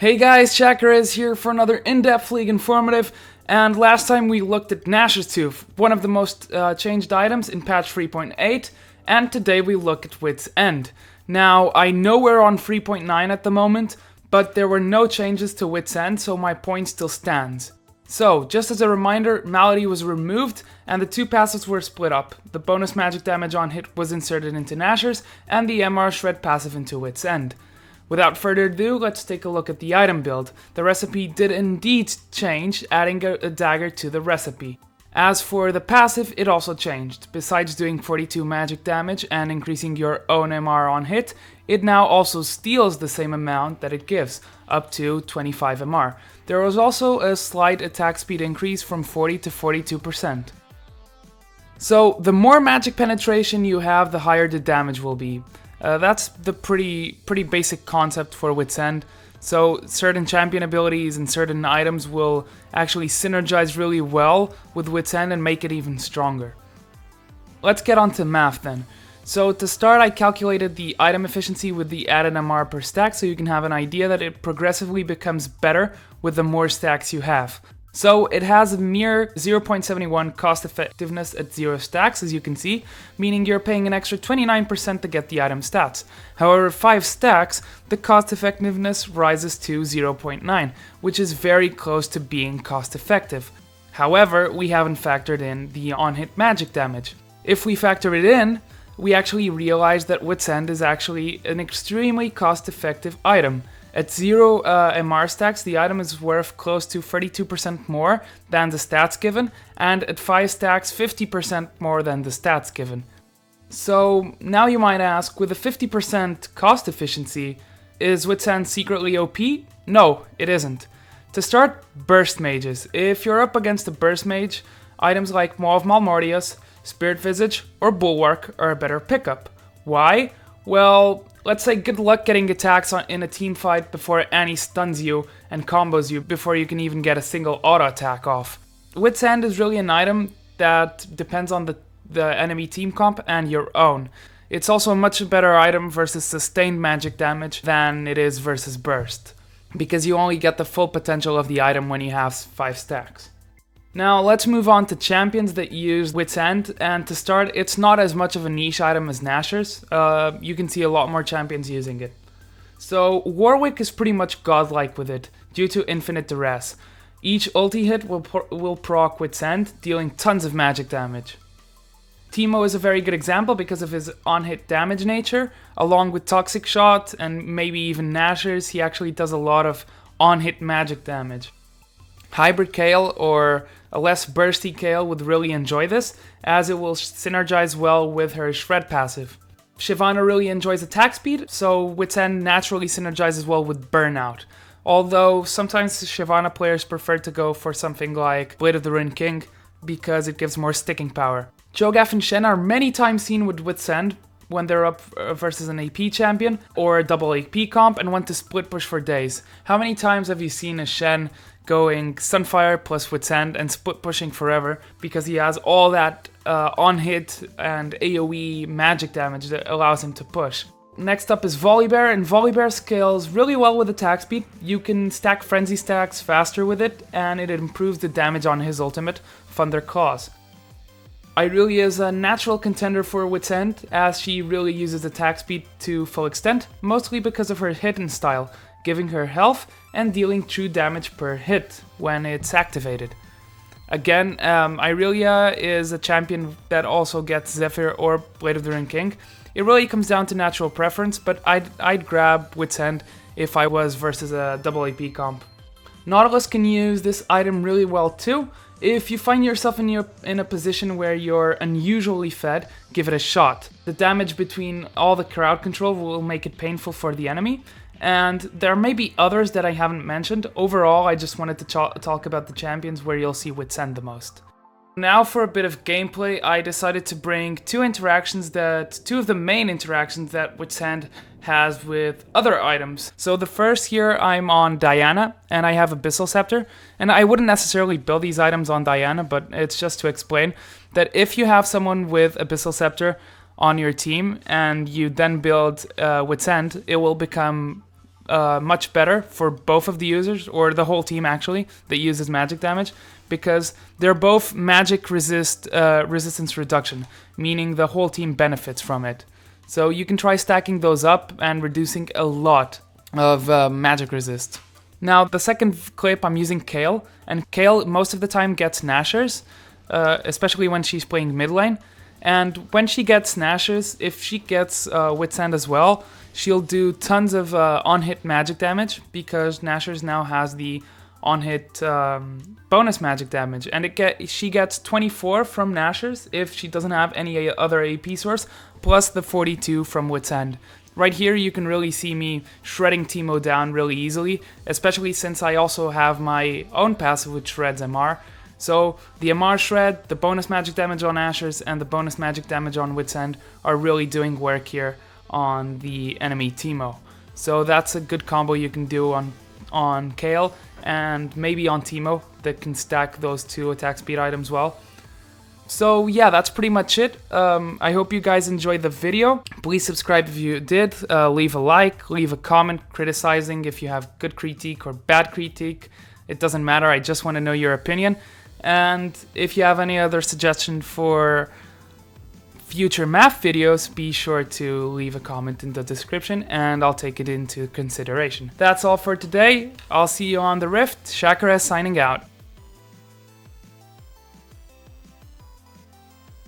Hey guys, Chakra is here for another in-depth League Informative, and last time we looked at Nash's Tooth, one of the most changed items in patch 3.8, and today we look at Wit's End. Now, I know we're on 3.9 at the moment, but there were no changes to Wit's End, so my point still stands. So, just as a reminder, Malady was removed, and the two passives were split up. The bonus magic damage on hit was inserted into Nashor's, and the MR Shred passive into Wit's End. Without further ado, let's take a look at the item build. The recipe did indeed change, adding a dagger to the recipe. As for the passive, it also changed. Besides doing 42 magic damage and increasing your own MR on hit, it now also steals the same amount that it gives, up to 25 MR. There was also a slight attack speed increase from 40 to 42%. So, the more magic penetration you have, the higher the damage will be. That's the pretty basic concept for Wit's End. So certain champion abilities and certain items will actually synergize really well with Wit's End and make it even stronger. Let's get on to math then. So to start, I calculated the item efficiency with the added MR per stack, so you can have an idea that it progressively becomes better with the more stacks you have. So it has a mere 0.71 cost effectiveness at 0 stacks, as you can see, meaning you're paying an extra 29% to get the item stats. However, 5 stacks, the cost effectiveness rises to 0.9, which is very close to being cost effective. However, we haven't factored in the on-hit magic damage. If we factor it in, we actually realize that Wit's End is actually an extremely cost effective item. At 0 MR stacks, the item is worth close to 32% more than the stats given, and at 5 stacks, 50% more than the stats given. So now you might ask, with a 50% cost efficiency, is Wit's End secretly OP? No, it isn't. To start, Burst Mages. If you're up against a Burst Mage, items like Maw of Malmortius, Spirit Visage, or Bulwark are a better pickup. Why? Well, let's say good luck getting attacks in a team fight before Annie stuns you and combos you before you can even get a single auto attack off. Wit's End is really an item that depends on the enemy team comp and your own. It's also a much better item versus sustained magic damage than it is versus burst, because you only get the full potential of the item when you have 5 stacks. Now let's move on to champions that use Wit's End, and to start, it's not as much of a niche item as Nashor's. You can see a lot more champions using it. So Warwick is pretty much godlike with it, due to infinite duress. Each ulti hit will proc Wit's End, dealing tons of magic damage. Teemo is a very good example because of his on-hit damage nature. Along with Toxic Shot and maybe even Nashor's, he actually does a lot of on-hit magic damage. Hybrid Kayle or a less bursty Kayle would really enjoy this, as it will synergize well with her Shred passive. Shyvana really enjoys attack speed, so Wit's End naturally synergizes well with Burnout. Although sometimes Shyvana players prefer to go for something like Blade of the Ruined King, because it gives more sticking power. Cho'Gath and Shen are many times seen with Wit's End when they're up versus an AP champion or a double AP comp and want to split push for days. How many times have you seen a Shen going Sunfire plus Wit's End and split pushing forever because he has all that on-hit and AoE magic damage that allows him to push? Next up is Volibear, and Volibear scales really well with attack speed. You can stack Frenzy stacks faster with it, and it improves the damage on his ultimate, Thunder Claws. Irelia is a natural contender for Wit's End, as she really uses attack speed to full extent, mostly because of her hidden style, giving her health and dealing true damage per hit when it's activated. Again, Irelia is a champion that also gets Zephyr or Blade of the Ruined King. It really comes down to natural preference, but I'd grab Wit's End if I was versus a double AP comp. Nautilus can use this item really well too. If you find yourself in a position where you're unusually fed, give it a shot. The damage between all the crowd control will make it painful for the enemy, and there may be others that I haven't mentioned. Overall, I just wanted to talk about the champions where you'll see Wit's End the most. Now for a bit of gameplay, I decided to bring two of the main interactions that Wit's End has with other items. So the first here, I'm on Diana, and I have Abyssal Scepter, and I wouldn't necessarily build these items on Diana, but it's just to explain that if you have someone with Abyssal Scepter on your team, and you then build Wit's End, it will become much better for both of the users, or the whole team actually, that uses magic damage, because they're both magic resistance reduction, meaning the whole team benefits from it. So you can try stacking those up and reducing a lot of magic resist. Now, the second clip, I'm using Kayle, and Kayle most of the time gets Nashers, especially when she's playing mid lane. And when she gets Nashers, if she gets Wit's End as well, she'll do tons of on-hit magic damage, because Nashers now has the on-hit bonus magic damage, and she gets 24 from Nashers if she doesn't have any other AP source, plus the 42 from Wit's End. Right here you can really see me shredding Teemo down really easily, especially since I also have my own passive which shreds MR. So the MR shred, the bonus magic damage on Nashers, and the bonus magic damage on Wit's End are really doing work here on the enemy Teemo. So that's a good combo you can do on Kayle, and maybe on Teemo, that can stack those two attack speed items well. So yeah, that's pretty much it. I hope you guys enjoyed the video. Please subscribe if you did. Leave a like, leave a comment criticizing if you have good critique or bad critique. It doesn't matter, I just want to know your opinion. And if you have any other suggestion for future math videos, be sure to leave a comment in the description and I'll take it into consideration. That's all for today. I'll see you on the Rift. Shakara signing out.